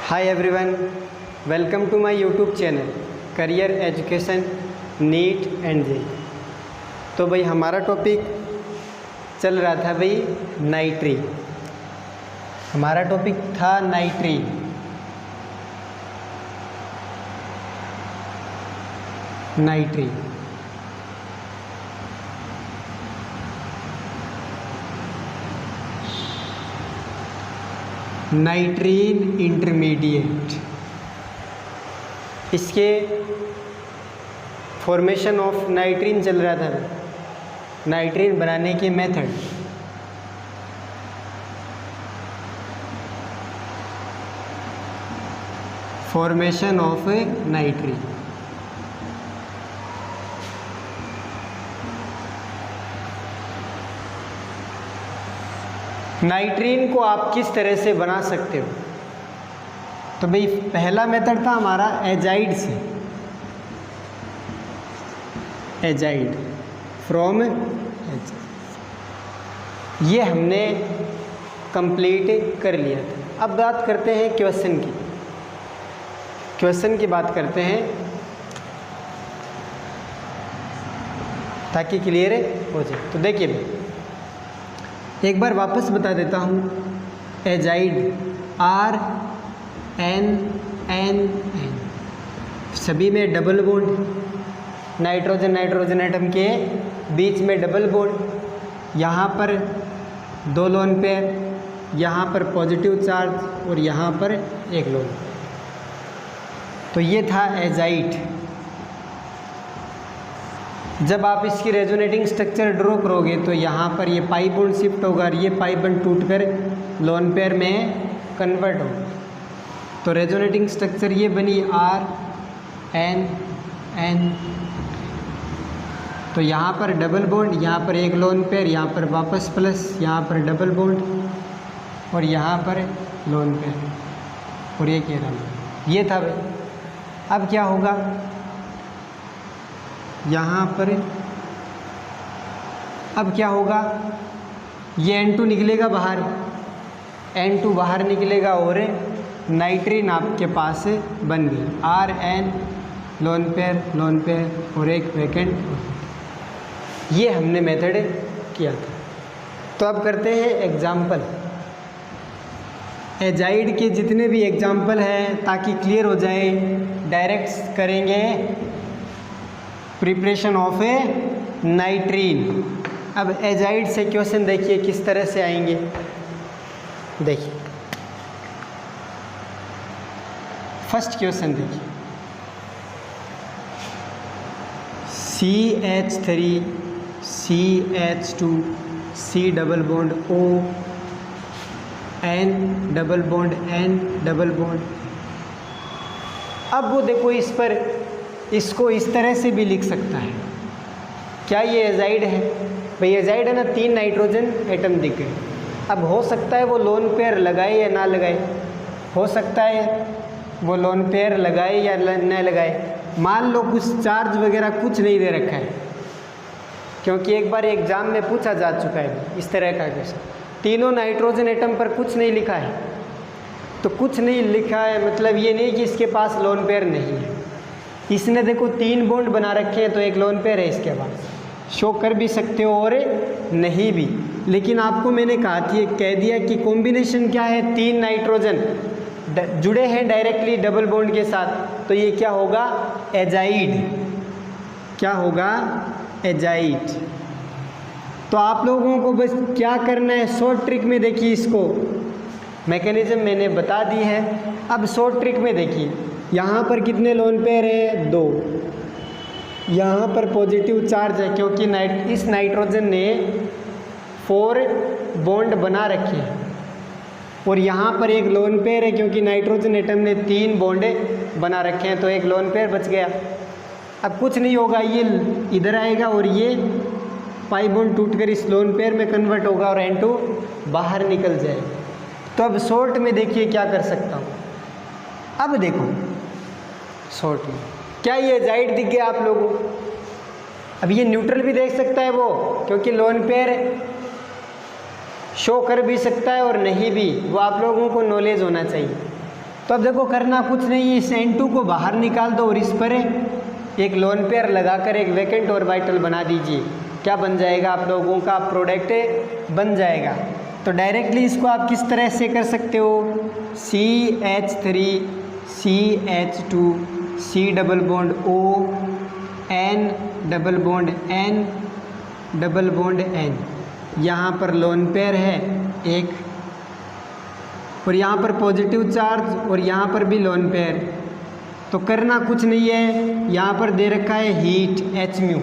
Hi everyone, welcome to my YouTube channel career education NEET and J. तो भाई हमारा topic चल रहा था भाई नाइट्री। हमारा टॉपिक था नाइट्री। नाइट्री नाइट्रीन इंटरमीडिएट, इसके फॉर्मेशन ऑफ नाइट्रीन चल रहा था। नाइट्रीन बनाने के मेथड, फॉर्मेशन ऑफ नाइट्रीन। नाइट्रीन को आप किस तरह से बना सकते हो? तो भाई पहला मेथड था हमारा एजाइड से, एजाइड फ्रॉम एजाइड, ये हमने कंप्लीट कर लिया था। अब बात करते हैं क्वेश्चन की। क्वेश्चन की बात करते हैं ताकि क्लियर हो जाए। तो देखिए भाई एक बार वापस बता देता हूँ। एजाइड RNNN, सभी में double bond, nitrogen nitrogen atom के बीच में डबल बॉन्ड, यहाँ पर 2 लोन पेयर, यहाँ पर पॉजिटिव चार्ज और यहाँ पर 1 लोन। तो ये था एजाइड। जब आप इसकी रेजोनेटिंग स्ट्रक्चर ड्रॉ करोगे तो यहाँ पर ये पाई बॉन्ड शिफ्ट होगा और ये पाई बॉन्ड टूटकर लोन पेयर में कन्वर्ट होगा। तो रेजोनेटिंग स्ट्रक्चर ये बनी RNN। तो यहाँ पर डबल बॉन्ड, यहाँ पर 1 लोन पेयर, यहाँ पर वापस प्लस, यहाँ पर डबल बॉन्ड और यहाँ पर लोन पेयर और ये कह रहा हूँ। ये था भाई। अब क्या होगा, यहाँ पर अब क्या होगा, ये N2 निकलेगा बाहर, N2 बाहर निकलेगा और नाइट्रीन आपके पास बन गई। RN लोन पेयर और एक वैकेंट। ये हमने मेथड किया था। तो अब करते हैं एग्जाम्पल। एजाइड के जितने भी एग्जाम्पल हैं ताकि क्लियर हो जाए, डायरेक्ट करेंगे प्रिपरेशन ऑफ ए नाइट्रीन। अब एजाइड से क्वेश्चन देखिए किस तरह से आएंगे। देखिए फर्स्ट क्वेश्चन देखिए, CH3 CH2 C double bond O N double bond N double bond. अब वो देखो इस पर, इसको इस तरह से भी लिख सकता है। क्या ये एजाइड है? भाई एजाइड है ना, 3 नाइट्रोजन एटम दिख गए। अब हो सकता है वो लोन पेयर लगाए या ना लगाए, हो सकता है वो लोन पेयर लगाए या न लगाए। मान लो कुछ चार्ज वगैरह कुछ नहीं दे रखा है, क्योंकि एक बार एग्जाम में पूछा जा चुका है इस तरह का क्वेश्चन। तीनों नाइट्रोजन एटम पर कुछ नहीं लिखा है। तो कुछ नहीं लिखा है मतलब ये नहीं कि इसके पास लोन पेयर नहीं है। इसने देखो 3 बॉन्ड बना रखे हैं तो 1 लोन पेयर है इसके पास। शो कर भी सकते हो और नहीं भी, लेकिन आपको मैंने कह दिया कि कॉम्बिनेशन क्या है, 3 नाइट्रोजन जुड़े हैं डायरेक्टली डबल बॉन्ड के साथ। तो ये क्या होगा, एजाइड। क्या होगा, एजाइड। तो आप लोगों को बस क्या करना है, शॉर्ट ट्रिक में देखिए, इसको मैकेनिज्म मैंने बता दी है। अब शॉर्ट ट्रिक में देखिए, यहाँ पर कितने लोन पेयर है, 2। यहाँ पर पॉजिटिव चार्ज है क्योंकि इस नाइट्रोजन ने 4 बॉन्ड बना रखे हैं, और यहाँ पर 1 लोन पेयर है क्योंकि नाइट्रोजन एटम ने 3 बॉन्ड बना रखे हैं। तो 1 लोन पेयर बच गया। अब कुछ नहीं होगा, ये इधर आएगा और ये पाई बॉन्ड टूटकर इस लोन पेयर में कन्वर्ट होगा और N2 बाहर निकल जाएगा। तो अब शॉर्ट में देखिए क्या कर सकता हूँ। अब देखो शॉर्ट में क्या ये एजाइड दिख गया आप लोगों को? अब ये न्यूट्रल भी देख सकता है वो, क्योंकि लोन पेयर शो कर भी सकता है और नहीं भी, वो आप लोगों को नॉलेज होना चाहिए। तो अब देखो करना कुछ नहीं है, इस N2 को बाहर निकाल दो और इस पर एक लोन पेयर लगाकर एक वैकेंट ऑर्बिटल बना दीजिए। क्या बन जाएगा? आप लोगों का प्रोडक्ट बन जाएगा। तो डायरेक्टली इसको आप किस तरह से कर सकते हो? CH3 CH2 C double bond O N double bond N double bond N, यहाँ पर लोन पेयर है एक, और यहाँ पर पॉजिटिव चार्ज और यहाँ पर भी लोन पेयर। तो करना कुछ नहीं है, यहाँ पर दे रखा है हीट H म्यू,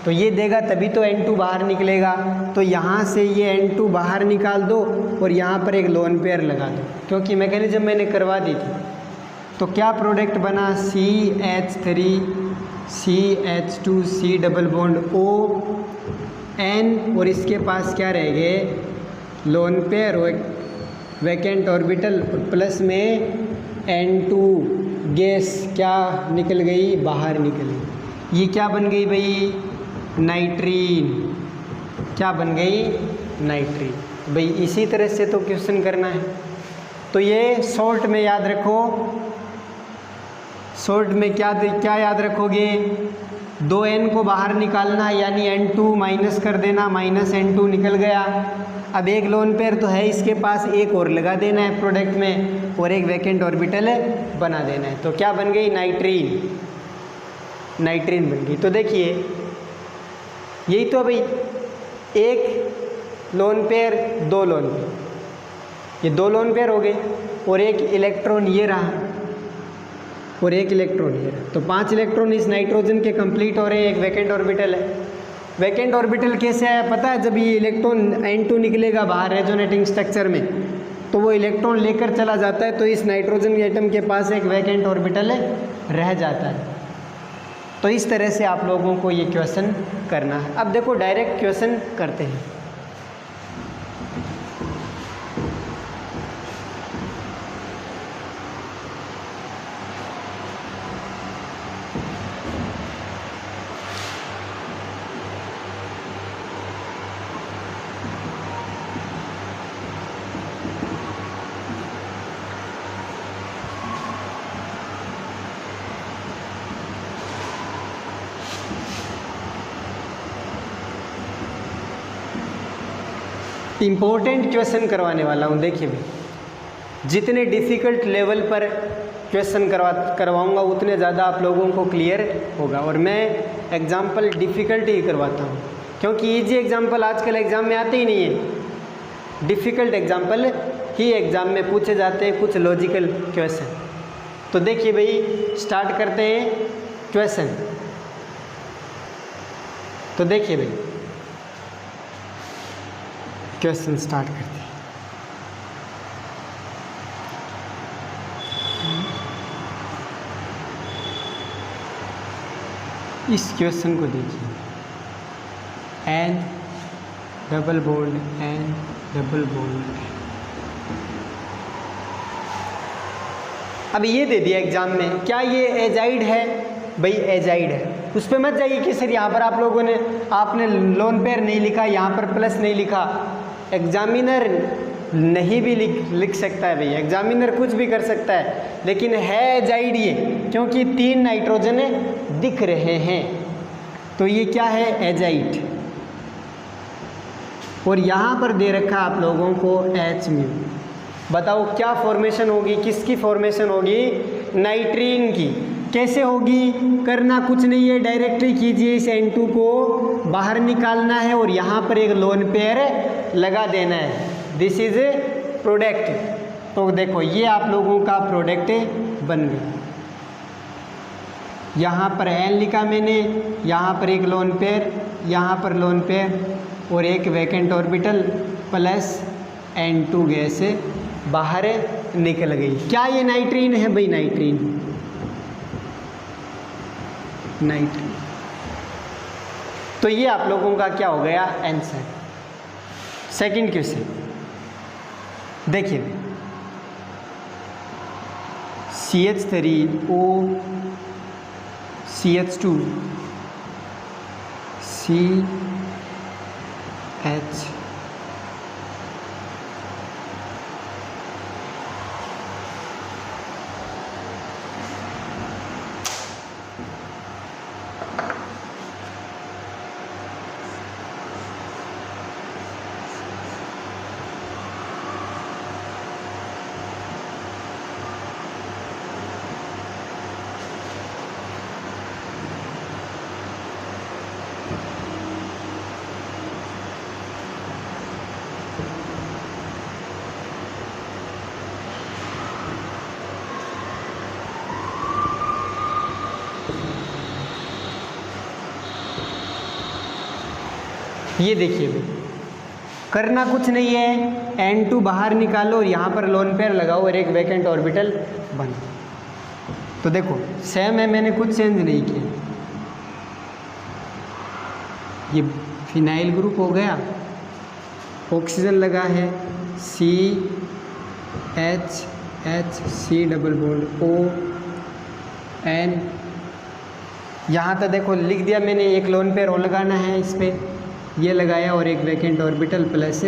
तो ये देगा तभी तो N2 बाहर निकलेगा। तो यहाँ से ये N2 बाहर निकाल दो और यहाँ पर एक लोन पेयर लगा दो, क्योंकि मैकेनिज्म मैंने करवा दी थी। तो क्या प्रोडक्ट बना? CH3 CH2 C double bond O N, और इसके पास क्या रह गए? लोन पेयर और वैकेंट ऑर्बिटल, प्लस में N2 गैस क्या निकल गई? बाहर निकल गई। ये क्या बन गई भाई? नाइट्रीन। क्या बन गई? नाइट्रीन। भाई इसी तरह से तो क्वेश्चन करना है। तो ये शॉर्ट में याद रखो, शॉर्ट में क्या याद रखोगे? 2N को बाहर निकालना, यानी N2 माइनस कर देना, माइनस N2 निकल गया। अब एक लोन पेयर तो है इसके पास, एक और लगा देना है प्रोडक्ट में और एक वैकेंट ऑर्बिटल बना देना है। तो क्या बन गई? नाइट्रीन। नाइट्रीन बन गई। तो देखिए यही तो भाई, एक लोन पेयर, दो लोन पेयर, ये दो लोन पेयर हो गए, और एक इलेक्ट्रॉन ये रहा और एक इलेक्ट्रॉन ये रहा। तो 5 इलेक्ट्रॉन इस नाइट्रोजन के कंप्लीट हो रहे हैं। एक वैकेंट ऑर्बिटल है। वैकेंट ऑर्बिटल कैसे आया पता है? जब ये इलेक्ट्रॉन N2 निकलेगा बाहर रेजोनेटिंग स्ट्रक्चर में, तो वो इलेक्ट्रॉन लेकर चला जाता है, तो इस नाइट्रोजन के एटम के पास एक वैकेंट ऑर्बिटल रह जाता है। तो इस तरह से आप लोगों को ये क्वेश्चन करना है। अब देखो डायरेक्ट क्वेश्चन करते हैं। इम्पोर्टेंट क्वेश्चन करवाने वाला हूँ। देखिए भाई, जितने डिफ़िकल्ट लेवल पर क्वेश्चन करवाऊँगा उतने ज़्यादा आप लोगों को क्लियर होगा। और मैं एग्जाम्पल डिफ़िकल्ट ही करवाता हूँ, क्योंकि इजी एग्जाम्पल आजकल एग्ज़ाम में आते ही नहीं है। डिफ़िकल्ट एग्जाम्पल ही एग्ज़ाम में पूछे जाते हैं, कुछ लॉजिकल क्वेश्चन। तो देखिए भाई, स्टार्ट करते हैं क्वेश्चन। तो देखिए भाई, क्वेश्चन स्टार्ट करते हैं। इस क्वेश्चन को देखिए, N double bond N double bond. अब ये दे दिया एग्जाम में, क्या ये एजाइड है? भाई एजाइड है। उस पर मत जाइए कि सर यहाँ पर आप लोगों ने, आपने लोन पेयर नहीं लिखा, यहाँ पर प्लस नहीं लिखा। एग्जामिनर नहीं भी लिख सकता है भाई, एग्जामिनर कुछ भी कर सकता है, लेकिन है एजाइड ये, क्योंकि 3 नाइट्रोजन दिख रहे हैं। तो ये क्या है? एजाइड। और यहाँ पर दे रखा आप लोगों को H म्यू। बताओ क्या फॉर्मेशन होगी? किसकी फॉर्मेशन होगी? नाइट्रीन की। कैसे होगी? करना कुछ नहीं है, डायरेक्टली कीजिए। इस N2 को बाहर निकालना है और यहाँ पर एक लोन पेयर लगा देना है। This is a product. तो देखो ये आप लोगों का प्रोडक्ट बन गया। यहाँ पर N लिखा मैंने, यहाँ पर एक लोन पेयर, यहाँ पर लोन पेयर और एक vacant orbital plus N2 gas बाहर निकल गई। क्या ये नाइट्रीन है? भाई नाइट्रीन, नाइट्रीन। तो ये आप लोगों का क्या हो गया? आंसर। सेकंड क्वेश्चन देखिए, CH3O CH2 CH ये देखिए भाई, करना कुछ नहीं है, N2 बाहर निकालो और यहाँ पर लोन पेयर लगाओ और एक वैकेंट ऑर्बिटल बनाओ। तो देखो सेम है, मैंने कुछ चेंज नहीं किया। ये फिनाइल ग्रुप हो गया, ऑक्सीजन लगा है CH डबल बॉन्ड ON। यहाँ तक देखो लिख दिया मैंने, एक लोन पेयर और लगाना है इस पे, ये लगाया और एक वैकेंट ऑर्बिटल प्लस।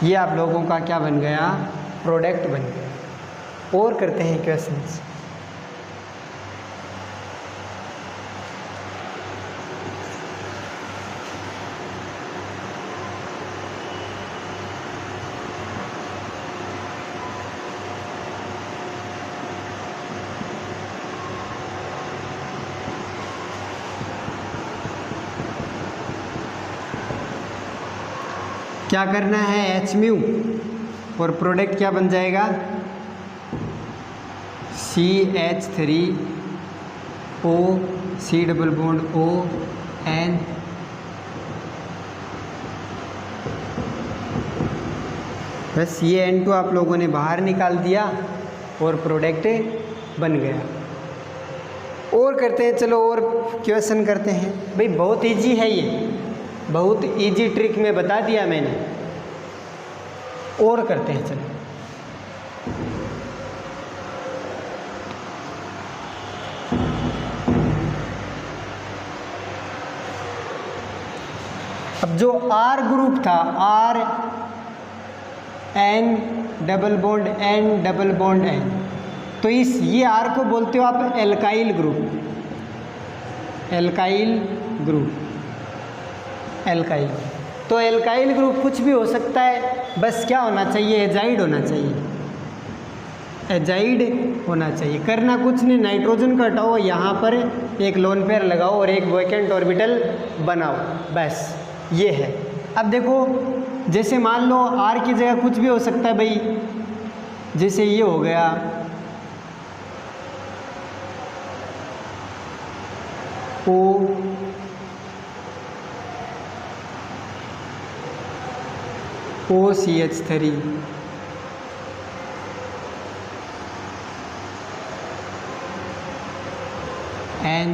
ये आप लोगों का क्या बन गया, प्रोडक्ट बन गया। और करते हैं क्वेश्चंस। क्या करना है, H म्यू और प्रोडक्ट क्या बन जाएगा, CH3O C double bond ON। बस ये N2 आप लोगों ने बाहर निकाल दिया और प्रोडक्ट बन गया। और करते हैं, चलो और क्वेश्चन करते हैं भाई। बहुत इजी है ये, बहुत इजी ट्रिक में बता दिया मैंने। और करते हैं, चलो अब जो R ग्रुप था, RN double bond N double bond N, तो इस ये R को बोलते हो आप alkyl group. Alkyl group, alkyl. तो एल्काइल ग्रुप कुछ भी हो सकता है, बस क्या होना चाहिए, एजाइड होना चाहिए। एजाइड होना चाहिए। करना कुछ नहीं, नाइट्रोजन का हटाओ, यहाँ पर एक लोन पेयर लगाओ और एक वैकेंट ऑर्बिटल बनाओ, बस ये है। अब देखो जैसे मान लो R की जगह कुछ भी हो सकता है भाई, जैसे ये हो गया OCH3 N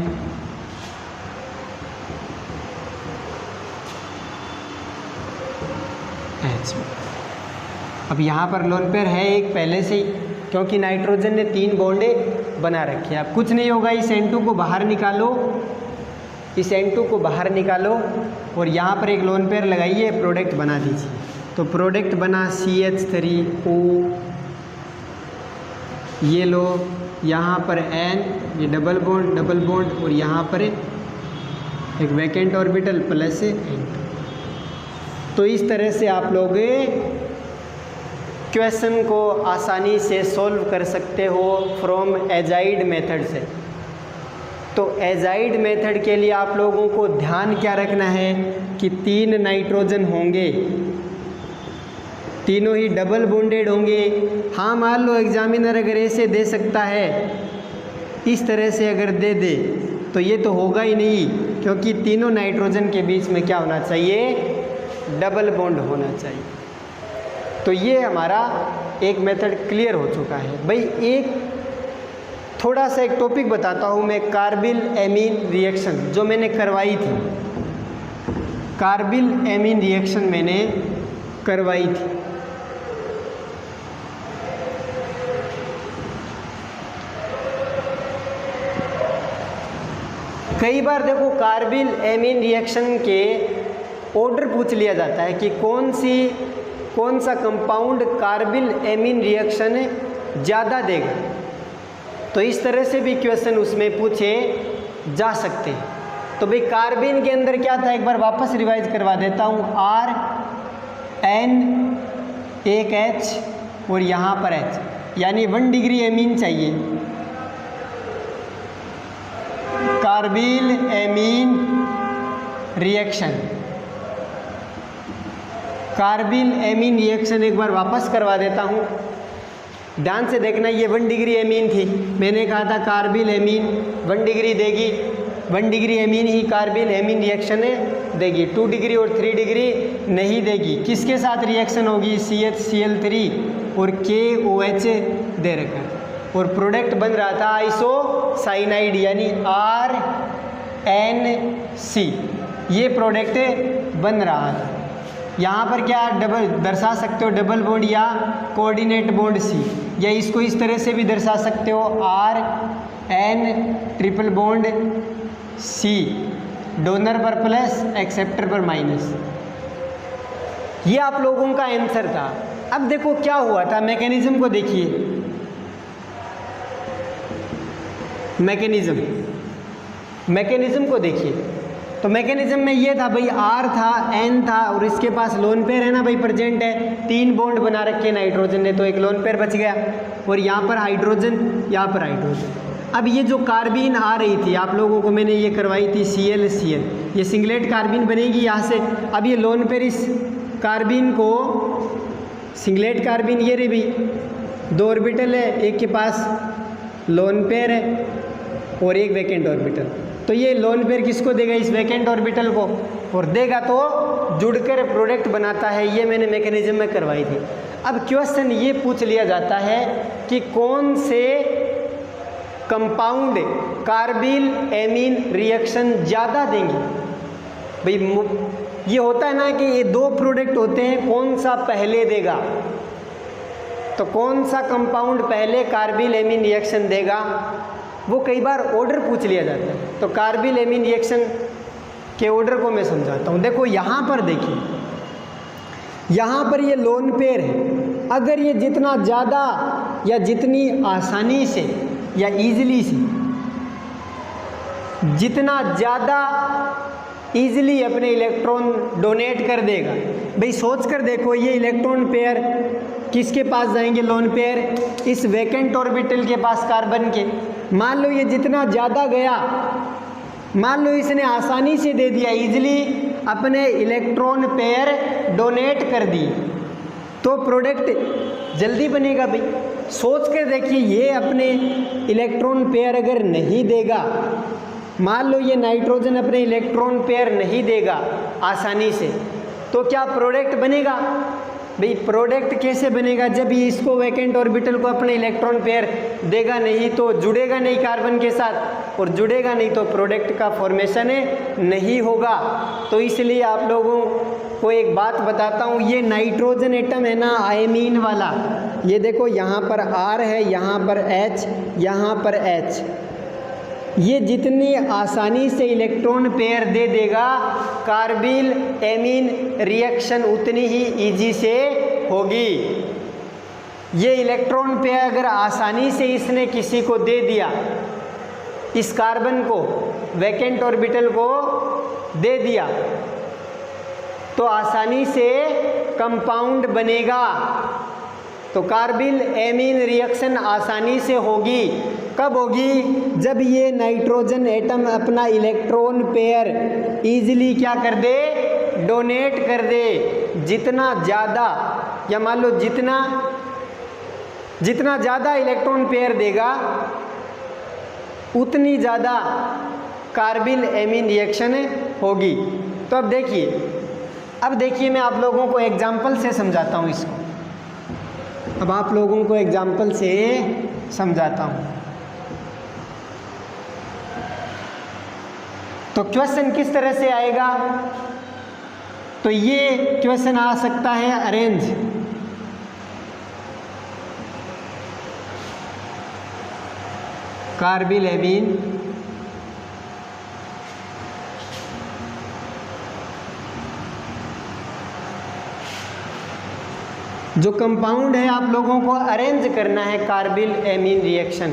H। अब यहाँ पर लोन पेयर है एक पहले से ही, क्योंकि नाइट्रोजन ने 3 बॉन्डे बना रखे हैं। अब कुछ नहीं होगा, इस N2 को बाहर निकालो, इस N2 को बाहर निकालो और यहाँ पर एक लोन पेयर लगाइए, प्रोडक्ट बना दीजिए। तो प्रोडक्ट बना CH3O, ये लो, यहाँ पर N, ये डबल बॉन्ड और यहाँ पर एक वैकेंट ऑर्बिटल प्लस N2। तो इस तरह से आप लोग क्वेश्चन को आसानी से सॉल्व कर सकते हो फ्रॉम एजाइड मेथड से। तो एजाइड मेथड के लिए आप लोगों को ध्यान क्या रखना है कि 3 नाइट्रोजन होंगे, तीनों ही डबल बॉन्डेड होंगे। हाँ मान लो एग्जामिनर अगर ऐसे दे सकता है, इस तरह से अगर दे दे तो ये तो होगा ही नहीं, क्योंकि तीनों नाइट्रोजन के बीच में क्या होना चाहिए, डबल बॉन्ड होना चाहिए। तो ये हमारा एक मेथड क्लियर हो चुका है भाई। एक थोड़ा सा एक टॉपिक बताता हूँ मैं, कार्बिल एमीन रिएक्शन जो मैंने करवाई थी। कार्बिल एमीन रिएक्शन मैंने करवाई थी। कई बार देखो कार्बिल एमीन रिएक्शन के ऑर्डर पूछ लिया जाता है कि कौन सा कंपाउंड कार्बिल एमीन रिएक्शन ज़्यादा देगा। तो इस तरह से भी क्वेश्चन उसमें पूछे जा सकते हैं। तो भाई कार्बिन के अंदर क्या था, एक बार वापस रिवाइज करवा देता हूँ। R N एक H और यहाँ पर H, यानी 1 डिग्री एमीन चाहिए। Carbyl amine reaction, carbyl amine reaction एक बार वापस करवा देता हूँ, ध्यान से देखना। ये 1 डिग्री एमीन थी, मैंने कहा था कार्बिल एमीन 1 डिग्री देगी। 1 डिग्री एमीन ही कार्बिल एमीन रिएक्शन देगी, 2 डिग्री और 3 डिग्री नहीं देगी। किसके साथ रिएक्शन होगी? CHCl3 और KOH दे रखा है और प्रोडक्ट बन रहा था आइसोसाइनाइड यानी RNC, ये प्रोडक्ट बन रहा था। यहाँ पर क्या डबल दर्शा सकते हो, डबल बॉन्ड या कोऑर्डिनेट बॉन्ड C, या इसको इस तरह से भी दर्शा सकते हो RN triple bond C, donor पर प्लस एक्सेप्टर पर माइनस। ये आप लोगों का आंसर था। अब देखो क्या हुआ था, मैकेनिज्म को देखिए, मैकेनिज्म को देखिए। तो मैकेनिज्म में ये था भाई, R था, N था और इसके पास लोन पेयर है ना भाई, प्रेजेंट है, 3 बॉन्ड बना रखे नाइट्रोजन ने, तो एक लोन पेयर बच गया और यहाँ पर हाइड्रोजन, यहाँ पर हाइड्रोजन। अब ये जो कार्बीन आ रही थी, आप लोगों को मैंने ये करवाई थी ClCl, ये सिंगलेट कार्बीन बनेगी यहाँ से। अब ये लोन पेयर इस कार्बीन को, सिंगलेट कार्बीन ये रही भी, 2 ऑर्बिटल है, एक के पास लोन पेयर है और एक वैकेंट ऑर्बिटल, तो ये लोन पेयर किसको देगा? इस वैकेंट ऑर्बिटल को, और देगा तो जुड़कर प्रोडक्ट बनाता है। ये मैंने मैकेनिज्म में करवाई थी। अब क्वेश्चन ये पूछ लिया जाता है कि कौन से कंपाउंड कार्बिल एमीन रिएक्शन ज़्यादा देंगे। भाई ये होता है ना कि ये 2 प्रोडक्ट होते हैं, कौन सा पहले देगा, तो कौन सा कंपाउंड पहले कार्बिल एमीन रिएक्शन देगा, वो कई बार ऑर्डर पूछ लिया जाता है। तो कार्बिल एमीन रिएक्शन के ऑर्डर को मैं समझाता हूँ। देखो यहाँ पर देखिए, यहाँ पर ये लोन पेयर है, अगर ये जितना ज़्यादा या जितनी आसानी से या ईजिली से, जितना ज़्यादा ईजिली अपने इलेक्ट्रॉन डोनेट कर देगा। भाई सोच कर देखो, ये इलेक्ट्रॉन पेयर किसके पास जाएंगे? लोन पेयर इस वैकेंट ऑर्बिटल के पास कार्बन के। मान लो ये जितना ज़्यादा गया, मान लो इसने आसानी से दे दिया, ईजिली अपने इलेक्ट्रॉन पेयर डोनेट कर दी, तो प्रोडक्ट जल्दी बनेगा। भाई सोच कर देखिए, ये अपने इलेक्ट्रॉन पेयर अगर नहीं देगा, मान लो ये नाइट्रोजन अपने इलेक्ट्रॉन पेयर नहीं देगा आसानी से, तो क्या प्रोडक्ट बनेगा? भाई प्रोडक्ट कैसे बनेगा? जब ये इसको वैकेंट ऑर्बिटल को अपने इलेक्ट्रॉन पेयर देगा नहीं, तो जुड़ेगा नहीं कार्बन के साथ, और जुड़ेगा नहीं तो प्रोडक्ट का फॉर्मेशन नहीं होगा। तो इसलिए आप लोगों को एक बात बताता हूँ, ये नाइट्रोजन एटम है ना आयमीन वाला, ये देखो यहाँ पर R है, यहाँ पर H, यहाँ पर H, ये जितनी आसानी से इलेक्ट्रॉन पेयर दे देगा कार्बिल एमीन रिएक्शन उतनी ही इजी से होगी। ये इलेक्ट्रॉन पेयर अगर आसानी से इसने किसी को दे दिया, इस कार्बन को, वैकेंट ऑर्बिटल को दे दिया, तो आसानी से कंपाउंड बनेगा। तो कार्बिल एमीन रिएक्शन आसानी से होगी। कब होगी? जब ये नाइट्रोजन एटम अपना इलेक्ट्रॉन पेयर इजीली क्या कर दे? डोनेट कर दे। जितना ज़्यादा, या मान लो जितना ज़्यादा इलेक्ट्रॉन पेयर देगा, उतनी ज़्यादा कार्बिल एमीन रिएक्शन होगी। तो अब देखिए मैं आप लोगों को एग्जाम्पल से समझाता हूँ इसको। अब आप लोगों को एग्जाम्पल से समझाता हूँ। तो क्वेश्चन किस तरह से आएगा? तो ये क्वेश्चन आ सकता है, अरेंज कार्बिल एमीन जो कंपाउंड है, आप लोगों को अरेंज करना है कार्बिल एमीन रिएक्शन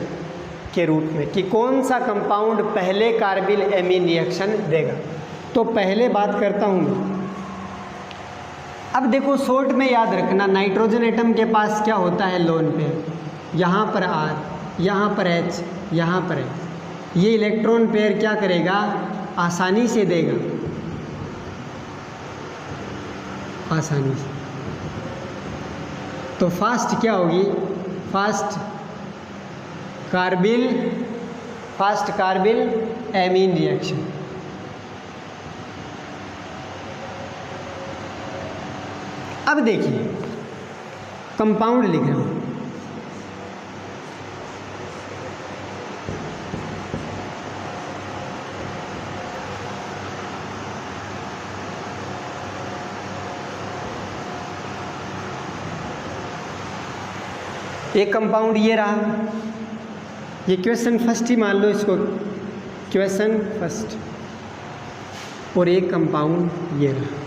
के रूप में कि कौन सा कंपाउंड पहले कार्बिल एमीन रिएक्शन देगा। तो पहले बात करता हूँ मैं। अब देखो शॉर्ट में याद रखना, नाइट्रोजन एटम के पास क्या होता है? लोन पेयर, यहाँ पर R, यहाँ पर H, यहाँ पर H। ये इलेक्ट्रॉन पेयर क्या करेगा? आसानी से देगा, आसानी से। तो फास्ट क्या होगी? Fast carbyl fast carbyl amine reaction. अब देखिए कंपाउंड लिख रहा हूं। एक कंपाउंड ये रहा, ये क्वेश्चन फर्स्ट ही मान लो इसको, क्वेश्चन फर्स्ट। और एक कंपाउंड ये रहा।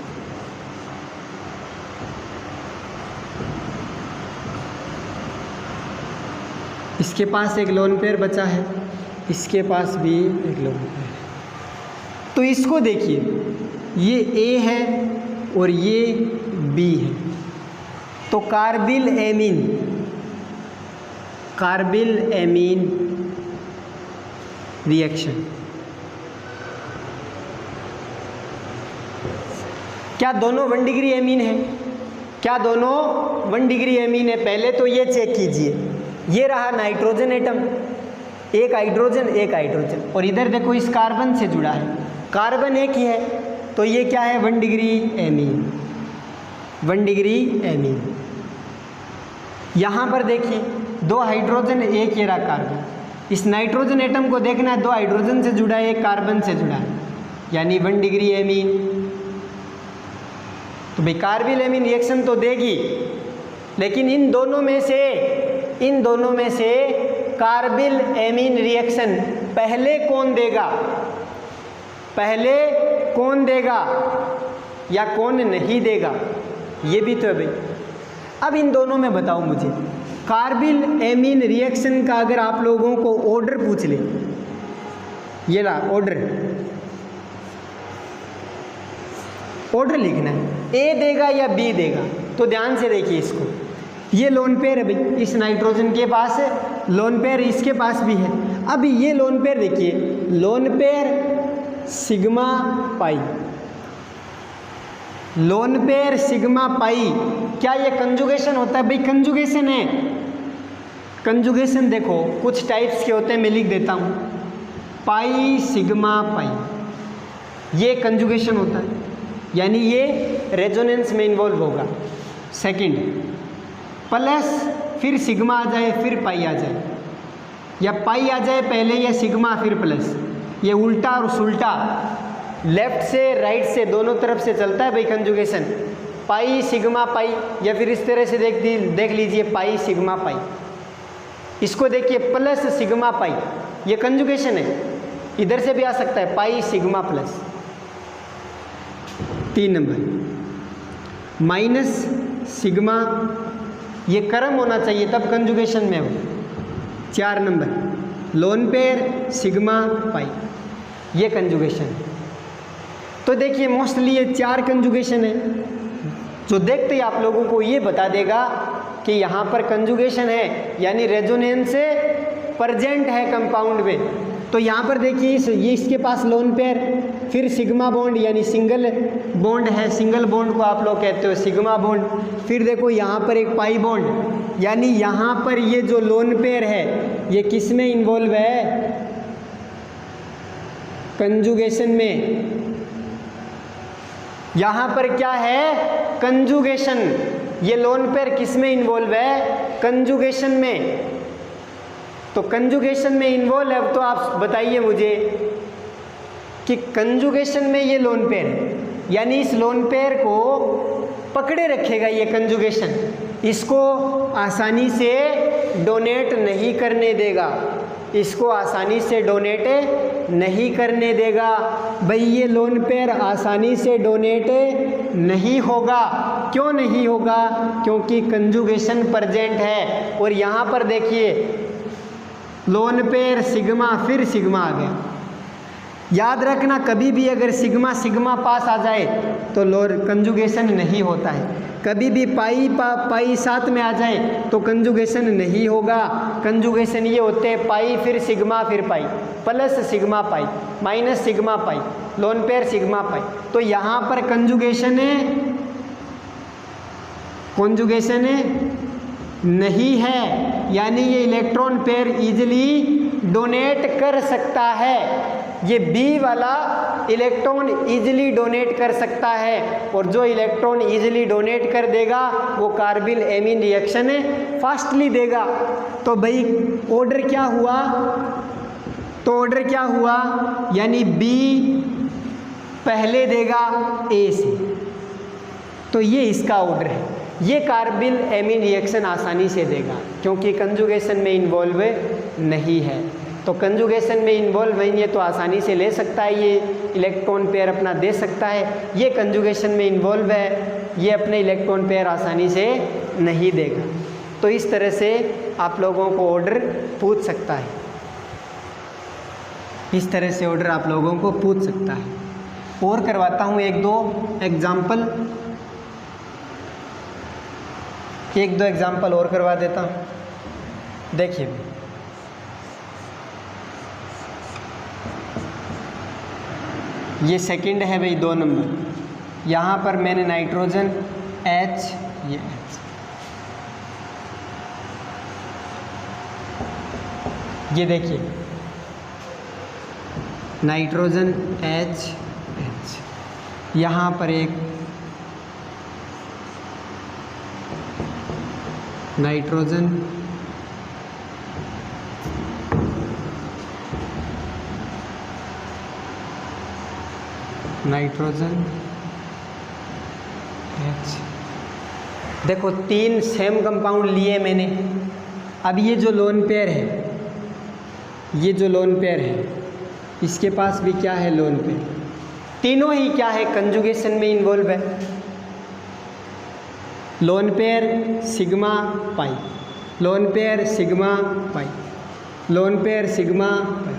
इसके पास एक लोन पेयर बचा है, इसके पास भी एक लोन पेयर है। तो इसको देखिए, ये ए है और ये बी है। तो कार्बिल एमीन रिएक्शन, क्या दोनों 1 डिग्री एमीन है? क्या दोनों 1 डिग्री एमीन है? पहले तो ये चेक कीजिए, ये रहा नाइट्रोजन एटम, एक हाइड्रोजन, और इधर देखो इस कार्बन से जुड़ा है, कार्बन एक ही है, तो ये क्या है? 1 डिग्री एमीन, 1 डिग्री एमीन। यहाँ पर देखिए 2 हाइड्रोजन, एक ये रहा कार्बन। इस नाइट्रोजन एटम को देखना है, 2 हाइड्रोजन से जुड़ा है, एक कार्बन से जुड़ा है, यानी 1 डिग्री एमीन। तो भाई कार्बिल एमीन रिएक्शन तो देगी, लेकिन इन दोनों में से कार्बिल एमीन रिएक्शन पहले कौन देगा या कौन नहीं देगा, ये भी तो है भाई। अब इन दोनों में बताओ मुझे, कार्बिल एमीन रिएक्शन का अगर आप लोगों को ऑर्डर पूछ ले, ये ला ऑर्डर लिखना है, ए देगा या बी देगा। तो ध्यान से देखिए इसको, ये लोन पेयर है भाई, इस नाइट्रोजन के पास है लोन पेयर, इसके पास भी है। अब ये लोन पेयर देखिए, loan pair sigma pi, lone pair sigma पाई, क्या ये कंजुगेशन होता है? भाई कंजुगेशन है। कंजुगेशन देखो कुछ टाइप्स के होते हैं, मैं लिख देता हूँ, पाई सिग्मा पाई, ये कंजुगेशन होता है, यानी ये रेजोनेंस में इन्वॉल्व होगा। सेकंड, प्लस फिर सिग्मा आ जाए फिर पाई आ जाए, या पाई आ जाए पहले या सिग्मा फिर प्लस, ये उल्टा और सुल्टा, लेफ्ट से राइट से दोनों तरफ से चलता है भाई कंजुगेशन। पाई सिग्मा पाई, या फिर इस तरह से देख लीजिए पाई सिग्मा पाई, इसको देखिए प्लस सिग्मा पाई, ये कंजुगेशन है। इधर से भी आ सकता है pi sigma plus. 3 number minus sigma, ये कर्म होना चाहिए तब कंजुगेशन में हो। 4 नंबर लोन पेयर सिग्मा पाई, ये कंजुगेशन। तो देखिए मोस्टली ये 4 कंजुगेशन है, जो देखते ही आप लोगों को ये बता देगा कि यहाँ पर कंजुगेशन है, यानी रेजोनेंस प्रेजेंट है कंपाउंड में। तो यहाँ पर देखिए ये इसके पास लोन पेयर, फिर सिग्मा बॉन्ड यानी सिंगल बॉन्ड है, सिंगल बॉन्ड को आप लोग कहते हो सिग्मा बॉन्ड। फिर देखो यहाँ पर एक पाई बॉन्ड, यानी यहाँ पर ये जो लोन पेयर है ये किस में इन्वॉल्व है? कंजुगेशन में। यहाँ पर क्या है? कंजुगेशन। ये लोन पेयर किस में इन्वॉल्व है? कंजुगेशन में। तो कंजुगेशन में इन्वॉल्व है, तो आप बताइए मुझे कि कंजुगेशन में ये लोन पेयर है, यानी इस लोन पेयर को पकड़े रखेगा ये कंजुगेशन, इसको आसानी से डोनेट नहीं करने देगा, इसको आसानी से डोनेट नहीं करने देगा। भाई ये लोन पेयर आसानी से डोनेट नहीं होगा। क्यों नहीं होगा? क्योंकि कंजुगेशन प्रेजेंट है। और यहाँ पर देखिए लोन पेयर सिग्मा फिर सिग्मा आ गया। याद रखना कभी भी अगर सिग्मा सिग्मा पास आ जाए तो कंजुगेशन नहीं होता है। कभी भी पाई साथ में आ जाए तो कंजुगेशन नहीं होगा। कंजुगेशन ये होते हैं पाई फिर सिग्मा फिर pi, plus sigma pi minus sigma pi, lone pair sigma pi. तो यहाँ पर कंजुगेशन नहीं है, यानी ये इलेक्ट्रॉन पेयर इजीली डोनेट कर सकता है। ये बी वाला इलेक्ट्रॉन इजीली डोनेट कर सकता है, और जो इलेक्ट्रॉन इजीली डोनेट कर देगा वो कार्बिल एमीन रिएक्शन फास्टली देगा। तो भाई ऑर्डर क्या हुआ, यानी बी पहले देगा ए से, तो ये इसका ऑर्डर है। ये कार्बिल एमीन रिएक्शन आसानी से देगा क्योंकि कंजुगेशन में इन्वॉल्व नहीं है। तो कंजुगेशन में इन्वॉल्व नहीं है तो आसानी से ले सकता है, ये इलेक्ट्रॉन पेयर अपना दे सकता है। ये कंजुगेशन में इन्वॉल्व है, ये अपने इलेक्ट्रॉन पेयर आसानी से नहीं देगा। तो इस तरह से आप लोगों को ऑर्डर पूछ सकता है, इस तरह से ऑर्डर आप लोगों को पूछ सकता है। और करवाता हूँ एक दो एग्जाम्पल और करवा देता हूँ। देखिए ये सेकंड है भाई 2 नंबर, यहाँ पर मैंने नाइट्रोजन H, ये H, ये देखिए नाइट्रोजन H, यहाँ पर एक नाइट्रोजन H, देखो 3 सेम कंपाउंड लिए मैंने। अब ये जो लोन पेयर है, इसके पास भी क्या है, लोन पेयर। तीनों ही क्या है, कंजुगेशन में इन्वॉल्व है। Loan pair sigma pi, lone pair sigma pi, lone pair sigma पाई,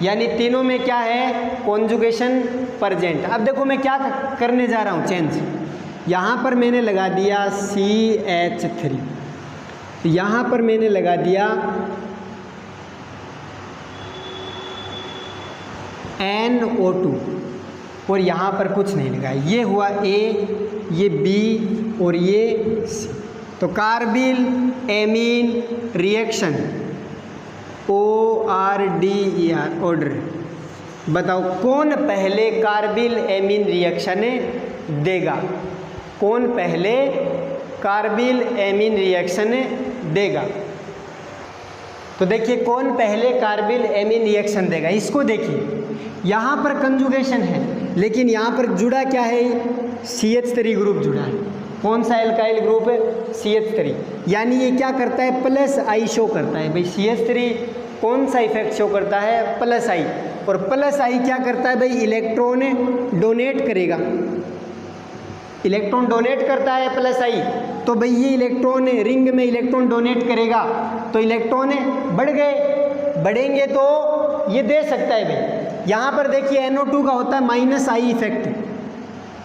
यानी तीनों में क्या है, कॉन्जुगेशन प्रेजेंट। अब देखो मैं क्या करने जा रहा हूँ, चेंज। यहाँ पर मैंने लगा दिया CH3, यहाँ पर मैंने लगा दिया NO2, और यहाँ पर कुछ नहीं लगा। ये हुआ A, ये B और ये C। तो carbyl amine reaction ORDER order, बताओ कौन पहले कार्बिल एमीन रिएक्शन देगा, कौन पहले कार्बिल एमीन रिएक्शन देगा। तो देखिए कौन पहले कार्बिल एमीन रिएक्शन देगा, इसको देखिए। यहाँ पर कंजुगेशन है लेकिन यहाँ पर जुड़ा क्या है, CH3 ग्रुप जुड़ा है। कौन सा एल्काइल ग्रुप है, CH3, यानी ये क्या करता है, प्लस आई शो करता है। भाई CH3 कौन सा इफेक्ट शो करता है, प्लस आई, और प्लस आई क्या करता है भाई, इलेक्ट्रॉन डोनेट करेगा, इलेक्ट्रॉन डोनेट करता है प्लस आई। तो भाई ये इलेक्ट्रॉन रिंग में इलेक्ट्रॉन डोनेट करेगा तो इलेक्ट्रॉन बढ़ गए, बढ़ेंगे तो ये दे सकता है भाई। यहाँ पर देखिए NO2 का होता है माइनस आई इफेक्ट।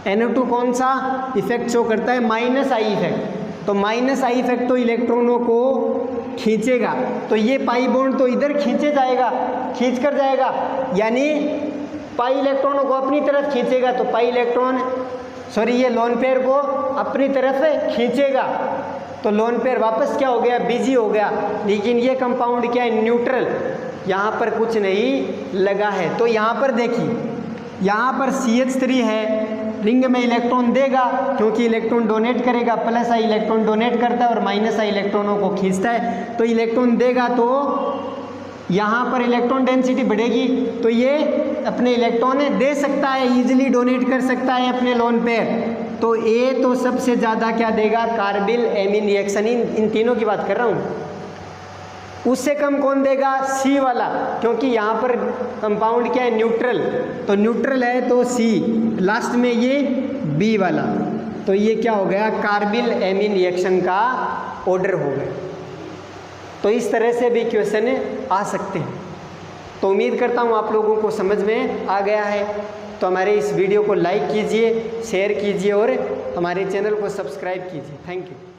NO2 कौन सा इफेक्ट शो करता है, माइनस आई इफेक्ट। तो माइनस आई इफेक्ट तो इलेक्ट्रॉनों को खींचेगा, तो ये पाई बॉन्ड तो इधर खींचे जाएगा, खींच कर जाएगा, यानी पाई इलेक्ट्रॉनों को अपनी तरफ खींचेगा। तो पाई इलेक्ट्रॉन ये लोन पेयर को अपनी तरफ खींचेगा, तो लोन पेयर वापस क्या हो गया, बिजी हो गया। लेकिन ये कंपाउंड क्या है, न्यूट्रल, यहाँ पर कुछ नहीं लगा है। तो यहाँ पर देखिए, यहाँ पर CH3 है, रिंग में इलेक्ट्रॉन देगा क्योंकि इलेक्ट्रॉन डोनेट करेगा, प्लस आई इलेक्ट्रॉन डोनेट करता है और माइनस आई इलेक्ट्रॉनों को खींचता है। तो इलेक्ट्रॉन देगा तो यहाँ पर इलेक्ट्रॉन डेंसिटी बढ़ेगी, तो ये अपने इलेक्ट्रॉन दे सकता है, इजीली डोनेट कर सकता है अपने लोन पेयर। तो ए तो सबसे ज़्यादा क्या देगा, कार्बिल एमीन रिएक्शन, इन तीनों की बात कर रहा हूँ। उससे कम कौन देगा, सी वाला, क्योंकि यहाँ पर कंपाउंड क्या है, न्यूट्रल, तो न्यूट्रल है तो सी, लास्ट में ये बी वाला। तो ये क्या हो गया, कार्बिल एमीन रिएक्शन का ऑर्डर हो गया। तो इस तरह से भी क्वेश्चन आ सकते हैं। तो उम्मीद करता हूँ आप लोगों को समझ में आ गया है। तो हमारे इस वीडियो को लाइक कीजिए, शेयर कीजिए और हमारे चैनल को सब्सक्राइब कीजिए। Thank you.